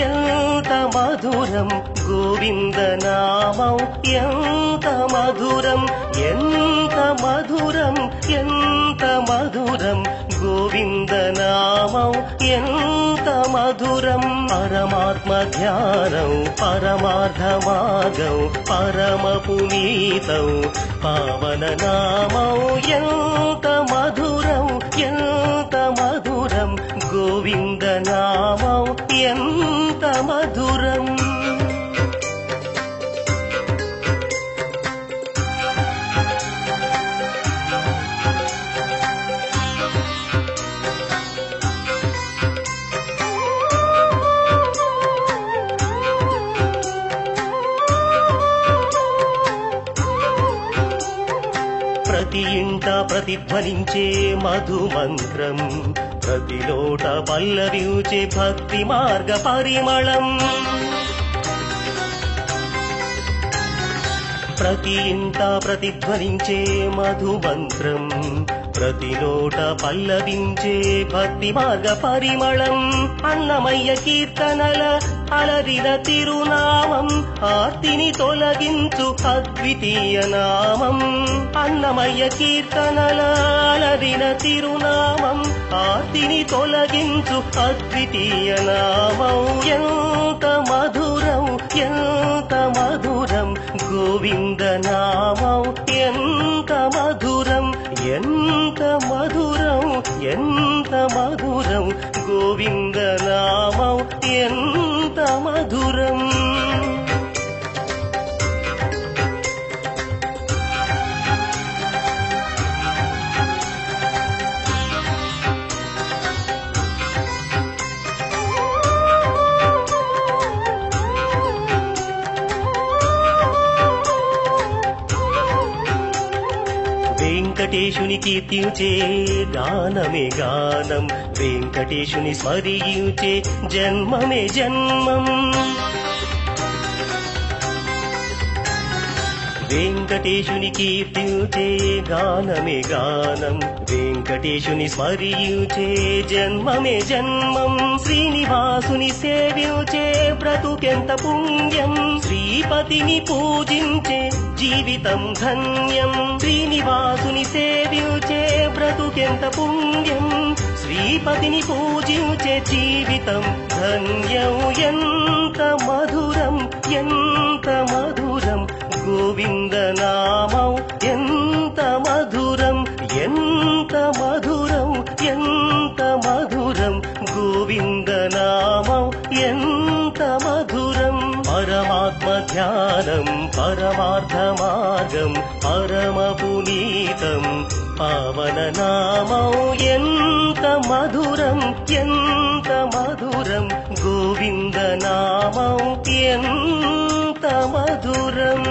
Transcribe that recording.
ఎంత మధురం గోవిందనామం ఎంత మధురం ఎంత మధురం ఎంత మధురం గోవిందనామం ఎంత మధురం పరమాత్మ ధ్యానం పరమార్థ మార్గం పరమ పునీతం పావన నామం ఎంత మధురం ఎంత మధురం గోవిందనామం ఎంత మధురం ప్రతి ఇంట ప్రతిధ్వనించే మధుమంత్రం ప్రతి లోట పల్లవించే భక్తి మార్గ పరిమళం ప్రతి ఇంట ప్రతిధ్వనించే మధుమంత్రం ప్రతి లోట పల్లవించే భక్తి మార్గ పరిమళం అన్నమయ్య కీర్తనల అలరిన తిరునామం ఆర్తిని తొలగించు అద్వితీయ నామం అన్నమయ్య కీర్తనల అలరిన తిరునామం ఆర్తిని తొలగించు అద్వితీయ నామం ఎంత మధురం ఎంత మధురం గోవిందనామం ఎంత మధురం ఎంత మధురం ఎంత మధురం గోవిందనామం ఎంత మధురం వెంకటేశుని కీర్తించే గానమే గానం వెంకటేశుని స్మరించే జన్మమే జన్మం వెంకటేశుని కీర్తించే గానమే గానం వెంకటేశుని స్మరించే జన్మమే జన్మం శ్రీనివాసుని సేవించే బ్రతుకెంత పుణ్యం శ్రీపతిని పూజించే జీవితం ధన్యం శ్రీనివాసుని సేవించే బ్రతుకెంత పుణ్యం శ్రీపతిని పూజించే జీవితం ధన్యం ఎంత మధురం ఎంత మధురం గోవిందనామం ఎంత మధురం ఎంత మధురం ఎంత మధురం గోవిందనామం ఎంత మధురం పరమాత్మ ధ్యానం పరమార్థ మార్గం పరమ పునీతం పావన నామం ఎంత మధురం ఎంత మధురం గోవిందనామం ఎంత మధురం